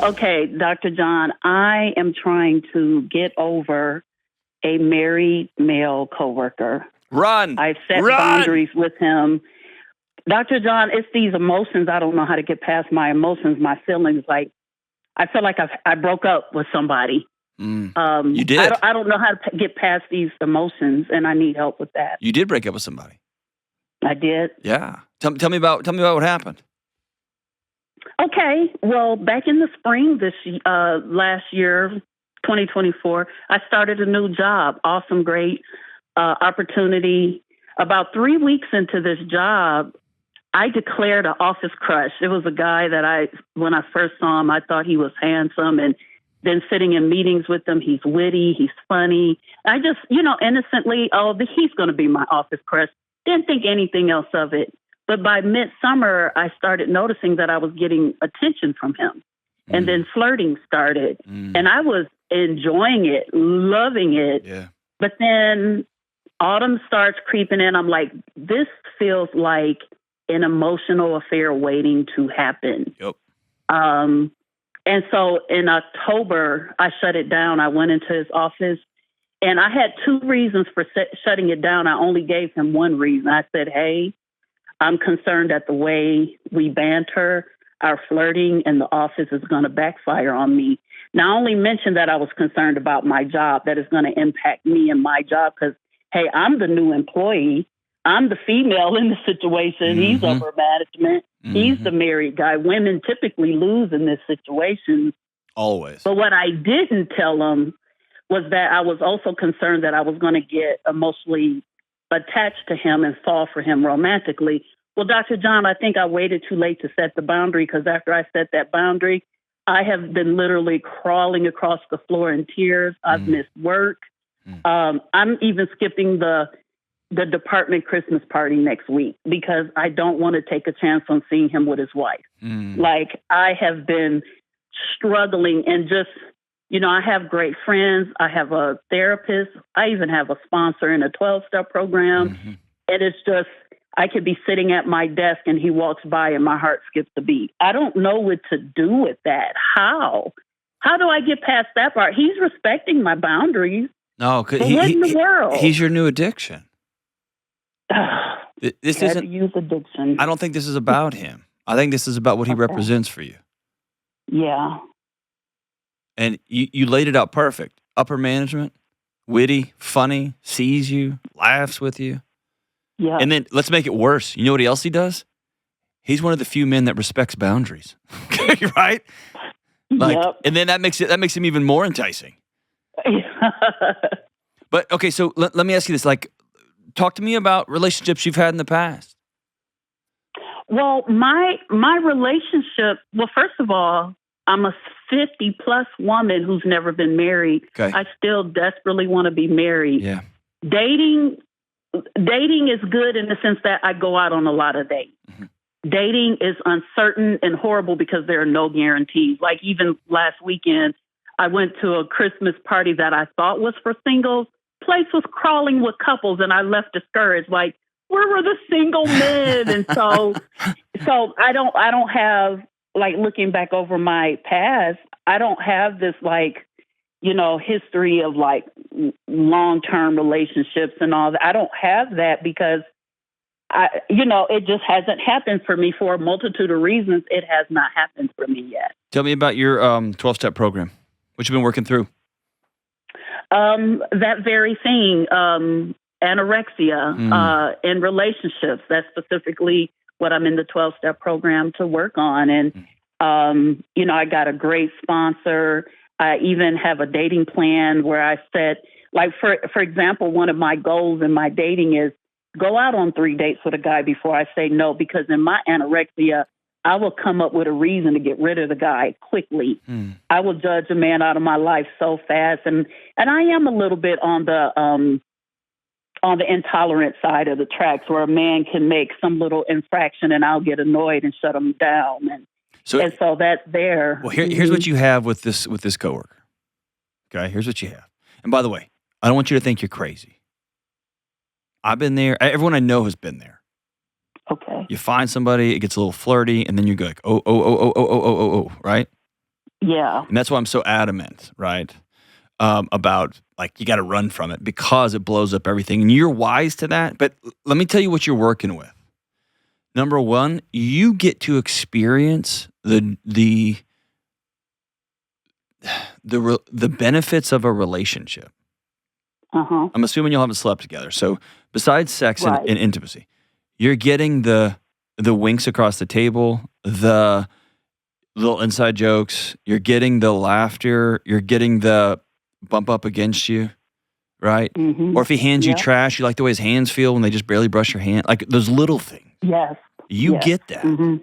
Okay, Dr. John, I am trying to get over a married male coworker. Run. I've set Run. boundaries with him. Dr. John, it's these emotions. I don't know how to get past my emotions, my feelings. Like, I feel like I broke up with somebody. You did. I don't know how to get past these emotions, and I need help with that. You did break up with somebody. I did. Yeah. Tell me about what happened. Okay. Well, back in the spring last year, 2024, I started a new job. Awesome, great opportunity. About 3 weeks into this job, I declared an office crush. It was a guy that when I first saw him, I thought he was handsome, and then sitting in meetings with him, he's witty, he's funny. I just, innocently, he's going to be my office crush. Didn't think anything else of it. But by midsummer, I started noticing that I was getting attention from him. And then flirting started. And I was enjoying it, loving it. Yeah. But then autumn starts creeping in. I'm like, this feels like an emotional affair waiting to happen. Yep. And so in October, I shut it down. I went into his office, and I had two reasons for shutting it down. I only gave him one reason. I said, hey, I'm concerned that the way we banter, our flirting in the office is going to backfire on me. Now, I only mentioned that I was concerned about my job, that it's going to impact me and my job because, hey, I'm the new employee. I'm the female in the situation. He's upper management. He's the married guy. Women typically lose in this situation. Always. But what I didn't tell him was that I was also concerned that I was going to get emotionally attached to him and fall for him romantically. Well, Dr. John, I think I waited too late to set the boundary because after I set that boundary, I have been literally crawling across the floor in tears. I've missed work. I'm even skipping the department Christmas party next week because I don't want to take a chance on seeing him with his wife. Like, I have been struggling and just, I have great friends. I have a therapist. I even have a sponsor in a 12-step program. And it's just, I could be sitting at my desk and he walks by and my heart skips a beat. I don't know what to do with that. How do I get past that part? He's respecting my boundaries. No, what in the world? He's your new addiction. This isn't use addiction. I don't think this is about him. I think this is about what he represents for you. Yeah. And you laid it out perfect. Upper management, witty, funny, sees you, laughs with you. Yeah. And then let's make it worse. You know what else he does? He's one of the few men that respects boundaries. Right? And then that makes him even more enticing. But okay, so let me ask you this. Like, talk to me about relationships you've had in the past. Well, my relationship, first of all, I'm a 50-plus woman who's never been married. Okay. I still desperately want to be married. Yeah. Dating is good in the sense that I go out on a lot of dates. Dating is uncertain and horrible because there are no guarantees. Like, even last weekend, I went to a Christmas party that I thought was for singles. Place was crawling with couples, and I left discouraged. Like, where were the single men? And so I don't have, like, looking back over my past, I don't have this, like, history of, like, long-term relationships and all that. I don't have that because it just hasn't happened for me for a multitude of reasons. It has not happened for me yet. Tell me about your 12-step program. What you've been working through? That very thing, anorexia in relationships. That's specifically what I'm in the 12-step program to work on. And, I got a great sponsor. I even have a dating plan where I said, like, for example, one of my goals in my dating is go out on 3 dates with a guy before I say no, because in my anorexia, I will come up with a reason to get rid of the guy quickly. I will judge a man out of my life so fast. And I am a little bit on the intolerant side of the tracks where a man can make some little infraction and I'll get annoyed and shut him down. And so that's there. Well, here's what you have with this coworker. Okay, here's what you have. And by the way, I don't want you to think you're crazy. I've been there. Everyone I know has been there. Okay. You find somebody, it gets a little flirty, and then you go like, oh, right? Yeah. And that's why I'm so adamant, right? About like you got to run from it because it blows up everything. And you're wise to that. But let me tell you what you're working with. Number one, you get to experience the benefits of a relationship. Uh-huh. I'm assuming y'all haven't slept together. So besides sex Right. and intimacy, you're getting the winks across the table, the little inside jokes, you're getting the laughter, you're getting the bump up against you, right? Mm-hmm. Or if he hands you Yep. trash, you like the way his hands feel when they just barely brush your hand. Like those little things. Yes. You Yes. get that. Mm-hmm. Yep.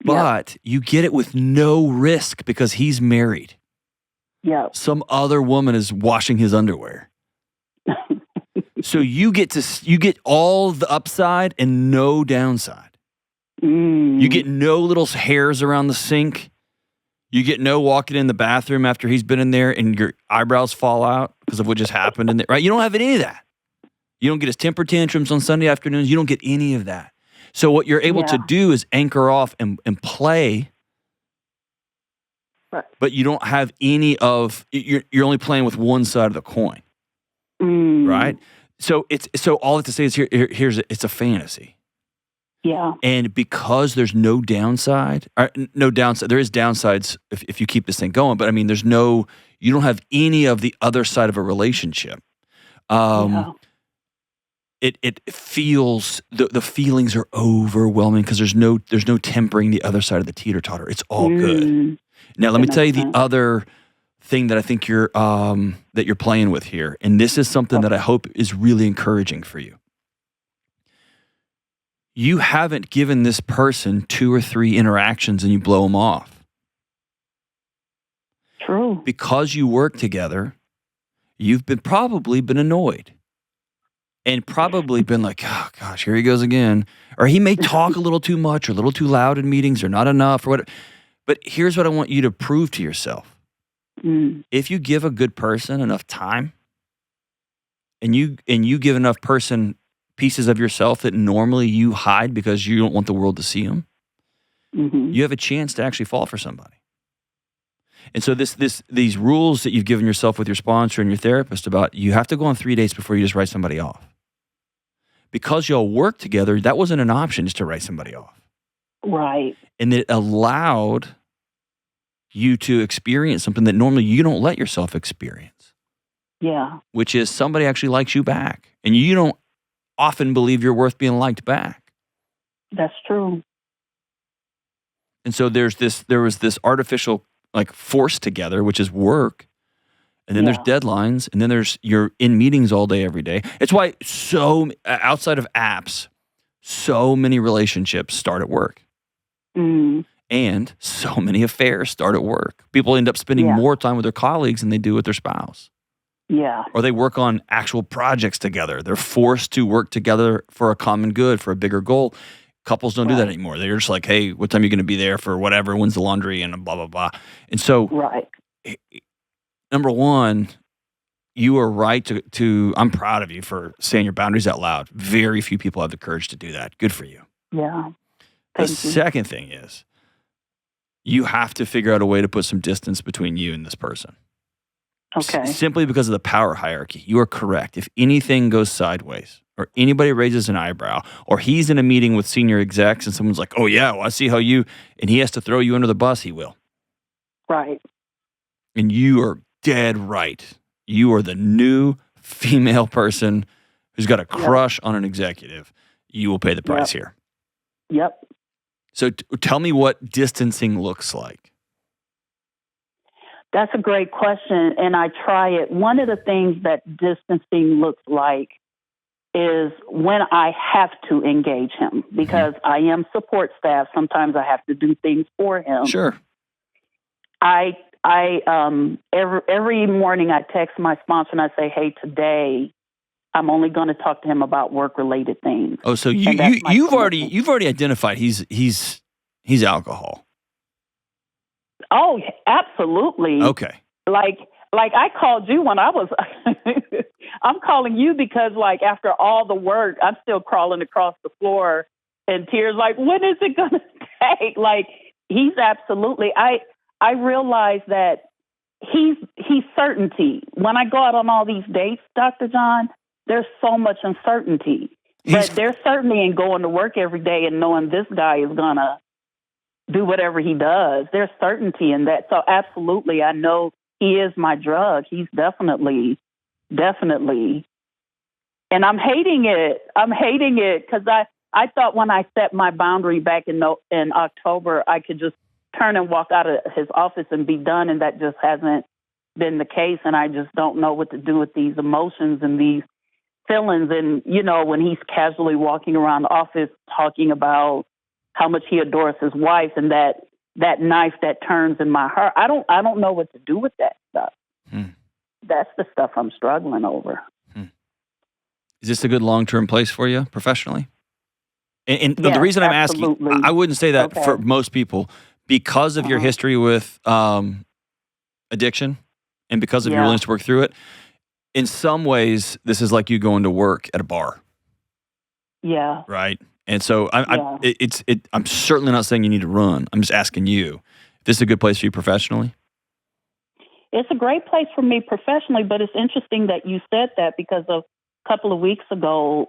But you get it with no risk because he's married. Yep. Some other woman is washing his underwear. So you get all the upside and no downside. You get no little hairs around the sink. You get no walking in the bathroom after he's been in there and your eyebrows fall out because of what just happened in there, right? You don't have any of that. You don't get his temper tantrums on Sunday afternoons. You don't get any of that. So what you're able to do is anchor off and play, Right. but you don't have any of, you're only playing with one side of the coin, right? So all I have to say is it's a fantasy. Yeah. And because there's no downside, there is downsides if you keep this thing going, but I mean, you don't have any of the other side of a relationship. It feels, the feelings are overwhelming because there's no tempering the other side of the teeter-totter. It's all good. Now, let me tell you the other thing that I think that you're playing with here, and this is something that I hope is really encouraging for you. You haven't given this person 2 or 3 interactions and you blow them off. True. Because you work together, you've probably been annoyed and probably been like, oh gosh, here he goes again. Or he may talk a little too much or a little too loud in meetings or not enough or whatever. But here's what I want you to prove to yourself. If you give a good person enough time and you give enough person pieces of yourself that normally you hide because you don't want the world to see them, you have a chance to actually fall for somebody. And so these rules that you've given yourself with your sponsor and your therapist about you have to go on 3 dates before you just write somebody off. Because y'all work together, that wasn't an option just to write somebody off. Right. And it allowed you to experience something that normally you don't let yourself experience. Yeah. Which is somebody actually likes you back. And you don't often believe you're worth being liked back. That's true. And so there was this artificial like force together, which is work. And then there's deadlines, and then you're in meetings all day, every day. It's why outside of apps, so many relationships start at work. And so many affairs start at work. People end up spending more time with their colleagues than they do with their spouse. Yeah. Or they work on actual projects together. They're forced to work together for a common good, for a bigger goal. Couples don't do that anymore. They're just like, hey, what time are you going to be there for whatever, when's the laundry, and blah, blah, blah. And so, number one, you are right to I'm proud of you for saying your boundaries out loud. Very few people have the courage to do that. Good for you. Yeah. The second thing is you have to figure out a way to put some distance between you and this person. Okay. Simply because of the power hierarchy. You are correct. If anything goes sideways or anybody raises an eyebrow or he's in a meeting with senior execs and someone's like, oh yeah, well, I see how and he has to throw you under the bus, he will. Right. And you are dead right. You are the new female person who's got a crush on an executive. You will pay the price here. Yep. So tell me what distancing looks like. That's a great question, and I try it. One of the things that distancing looks like is when I have to engage him because I am support staff. Sometimes I have to do things for him. Sure. Every morning I text my sponsor and I say, hey, today I'm only going to talk to him about work-related things. Oh, so you've already identified he's alcohol. Oh, absolutely. Okay. Like I called you when I was, I'm calling you because like after all the work, I'm still crawling across the floor in tears. Like, when is it going to take? Like, he's absolutely, I realized that he's certainty. When I go out on all these dates, Dr. John, there's so much uncertainty. But there's certainty in going to work every day and knowing this guy is gonna do whatever he does. There's certainty in that. So absolutely, I know he is my drug. He's definitely. And I'm hating it. Because I thought when I set my boundary back in October, I could just turn and walk out of his office and be done. And that just hasn't been the case. And I just don't know what to do with these emotions and these feelings. And, when he's casually walking around the office talking about how much he adores his wife and that knife that turns in my heart, I don't know what to do with that stuff. That's the stuff I'm struggling over. Is this a good long-term place for you professionally? And yes, the reason I'm absolutely. asking, I wouldn't say that for most people because of your history with addiction and because of your willingness to work through it. In some ways, this is like you going to work at a bar. Yeah. Right? And so I'm certainly not saying you need to run. I'm just asking you, if this is a good place for you professionally? It's a great place for me professionally, but it's interesting that you said that because a couple of weeks ago,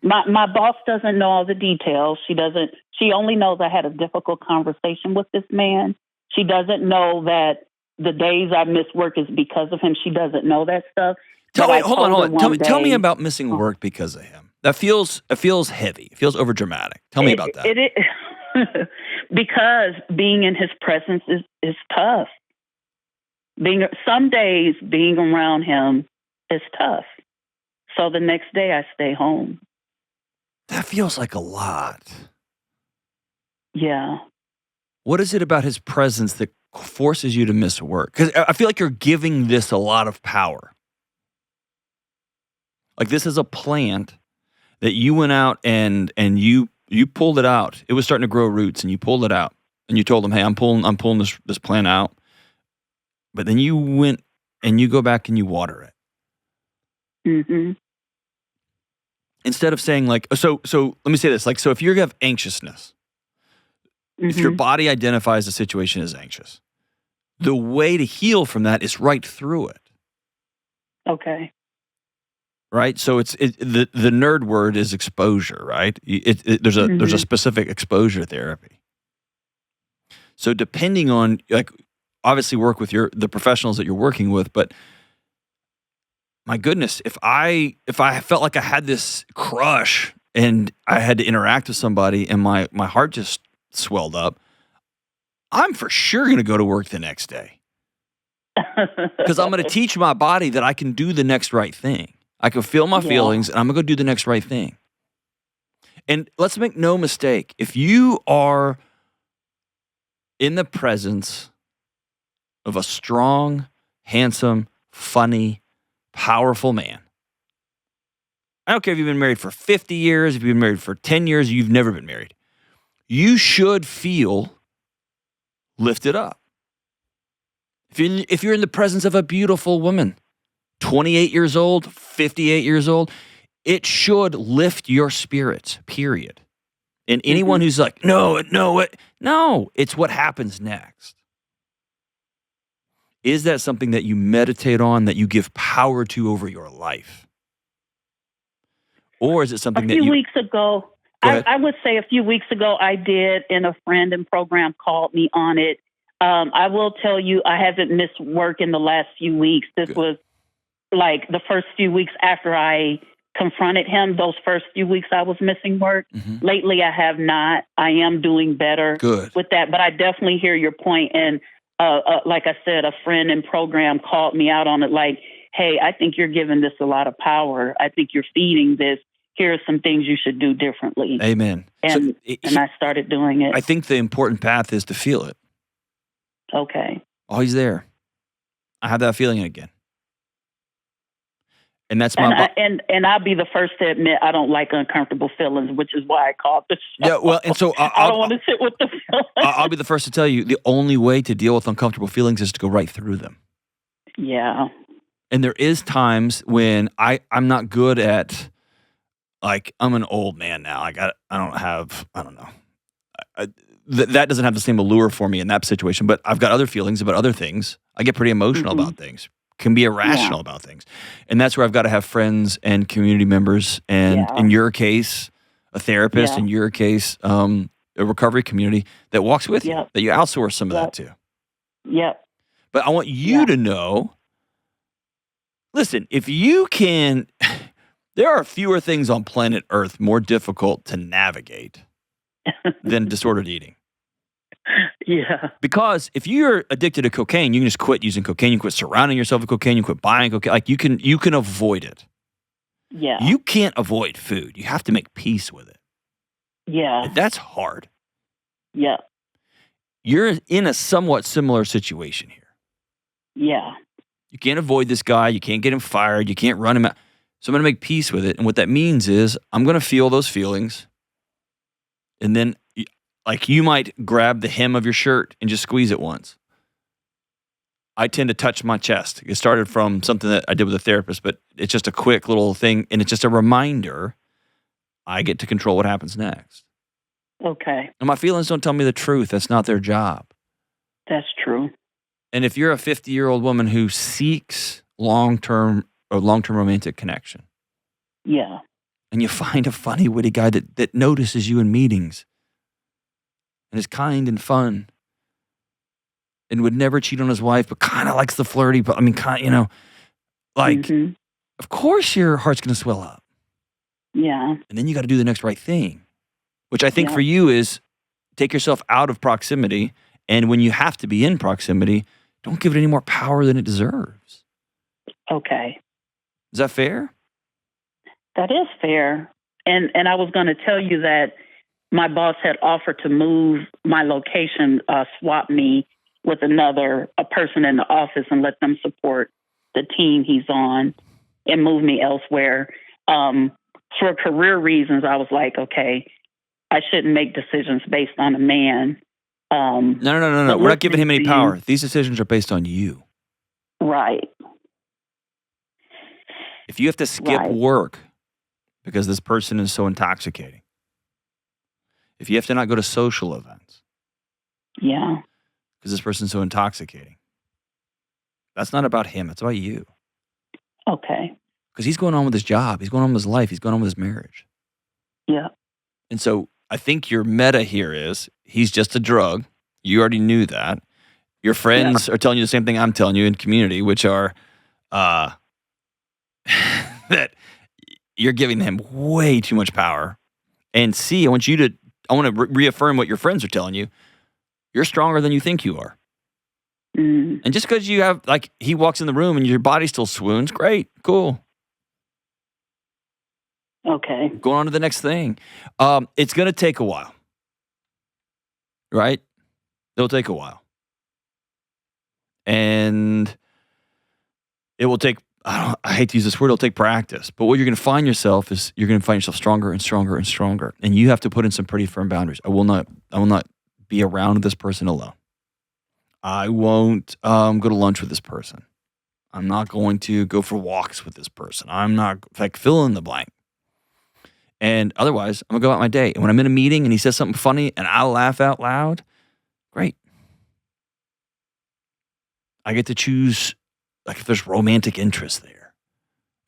my boss doesn't know all the details. She only knows I had a difficult conversation with this man. She doesn't know that the days I miss work is because of him. She doesn't know that stuff. Hold on. Tell me about missing work because of him. It feels heavy. It feels overdramatic. Tell me about that. Because being in his presence is tough. Some days being around him is tough. So the next day I stay home. That feels like a lot. Yeah. What is it about his presence that forces you to miss work? Because I feel like you're giving this a lot of power. Like this is a plant that you went out and you pulled it out. It was starting to grow roots, and you pulled it out, and you told him, "Hey, I'm pulling this plant out." But then you went and you go back and you water it. Mm-hmm. Instead of saying like, so let me say this, like, so if you have anxiousness, if your body identifies the situation as anxious, the way to heal from that is right through it. Okay. Right? So the nerd word is exposure, right? There's a specific exposure therapy. So depending on, like, obviously work with the professionals that you're working with, but my goodness, if I felt like I had this crush and I had to interact with somebody and my heart just swelled up, I'm for sure going to go to work the next day. Because I'm going to teach my body that I can do the next right thing. I can feel my feelings and I'm going to go do the next right thing. And let's make no mistake, if you are in the presence of a strong, handsome, funny, powerful man. I don't care if you've been married for 50 years, if you've been married for 10 years, you've never been married. You should feel lifted up. If you're in the presence of a beautiful woman, 28 years old, 58 years old, it should lift your spirits, period. And anyone who's like, no, it's what happens next. Is that something that you meditate on, that you give power to over your life? Or is it something that you... A few weeks ago, I would say a few weeks ago I did, and a friend in program called me on it. I will tell you, I haven't missed work in the last few weeks. This was like the first few weeks after I confronted him. Those first few weeks I was missing work. Lately I have not. I am doing better with that, but I definitely hear your point. And like I said, a friend in program called me out on it like, hey, I think you're giving this a lot of power. I think you're feeding this. Here are some things you should do differently. Amen. And I started doing it. I think the important path is to feel it. Okay. Oh, he's there. I have that feeling again. And that's my... And I'll be the first to admit I don't like uncomfortable feelings, which is why I called this show. Yeah, well, and so... I don't want to sit with the feelings. I'll be the first to tell you, the only way to deal with uncomfortable feelings is to go right through them. Yeah. And there is times when I'm not good at... Like, I'm an old man now. I don't know. that doesn't have the same allure for me in that situation, but I've got other feelings about other things. I get pretty emotional about things, can be irrational about things. And that's where I've got to have friends and community members, and in your case, a therapist, in your case, a recovery community that walks with you, that you outsource some of that to. Yep. But I want you to know, listen, if you can, there are fewer things on planet Earth more difficult to navigate than disordered eating. Yeah. Because if you're addicted to cocaine, you can just quit using cocaine. You can quit surrounding yourself with cocaine. You can quit buying cocaine. Like you can avoid it. Yeah. You can't avoid food. You have to make peace with it. Yeah. And that's hard. Yeah. You're in a somewhat similar situation here. Yeah. You can't avoid this guy. You can't get him fired. You can't run him out. So I'm going to make peace with it. And what that means is I'm going to feel those feelings. And then like you might grab the hem of your shirt and just squeeze it once. I tend to touch my chest. It started from something that I did with a therapist, but it's just a quick little thing. And it's just a reminder I get to control what happens next. Okay. And my feelings don't tell me the truth. That's not their job. That's true. And if you're a 50-year-old woman who seeks long-term romantic connection. Yeah. And you find a funny, witty guy that notices you in meetings and is kind and fun and would never cheat on his wife, but kind of likes the flirty, but I mean, of course your heart's going to swell up. Yeah. And then you got to do the next right thing, which I think for you is take yourself out of proximity. And when you have to be in proximity, don't give it any more power than it deserves. Okay. Is that fair? That is fair. And I was going to tell you that my boss had offered to move my location, swap me with a person in the office and let them support the team he's on and move me elsewhere. For career reasons, I was like, okay, I shouldn't make decisions based on a man. No. We're not giving him any power. These decisions are based on you. Right. If you have to skip work because this person is so intoxicating, if you have to not go to social events, because this person's so intoxicating, that's not about him. It's about you. Okay. Because he's going on with his job. He's going on with his life. He's going on with his marriage. Yeah. And so I think your meta here is he's just a drug. You already knew that. Your friends are telling you the same thing I'm telling you in community, which are that you're giving him way too much power. And C, I want to reaffirm what your friends are telling you. You're stronger than you think you are. Mm. And just because you have, like, he walks in the room and your body still swoons, great, cool. Okay. Going on to the next thing. It's going to take a while, right? It'll take a while. And it will take, I hate to use this word, it'll take practice. But what you're going to find yourself is you're going to find yourself stronger and stronger and stronger. And you have to put in some pretty firm boundaries. I will not be around this person alone. I won't go to lunch with this person. I'm not going to go for walks with this person. I'm not, like, fill in the blank. And otherwise, I'm going to go out my day. And when I'm in a meeting and he says something funny and I laugh out loud, great. I get to choose, like, if there's romantic interest there.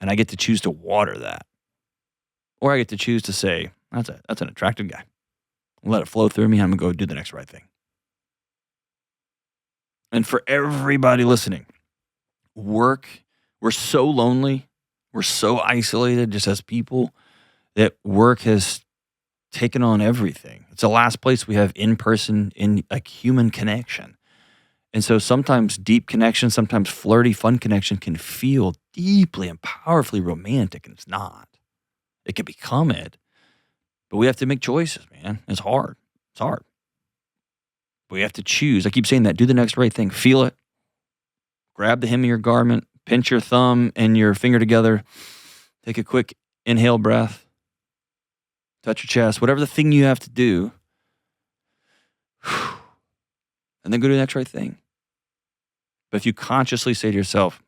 And I get to choose to water that. Or I get to choose to say, that's an attractive guy. Let it flow through me. I'm going to go do the next right thing. And for everybody listening, we're so lonely. We're so isolated just as people that work has taken on everything. It's the last place we have in-person, human connection. And so sometimes deep connection, sometimes flirty, fun connection can feel deeply and powerfully romantic, and it's not. It can become it. But we have to make choices, man. It's hard. It's hard. We have to choose. I keep saying that. Do the next right thing. Feel it. Grab the hem of your garment. Pinch your thumb and your finger together. Take a quick inhale breath. Touch your chest. Whatever the thing you have to do. And then go do the next right thing. But if you consciously say to yourself,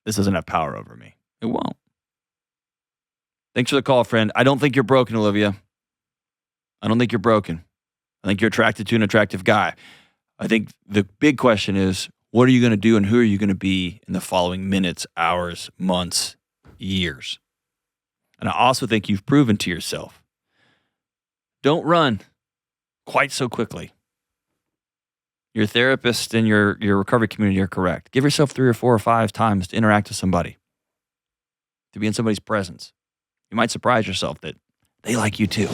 this doesn't have power over me, it won't. Thanks for the call, friend. I don't think you're broken, Olivia. I don't think you're broken. I think you're attracted to an attractive guy. I think the big question is, what are you going to do and who are you going to be in the following minutes, hours, months, years? And I also think you've proven to yourself, don't run quite so quickly. Your therapist and your recovery community are correct. Give yourself 3 or 4 or 5 times to interact with somebody, to be in somebody's presence. You might surprise yourself that they like you too.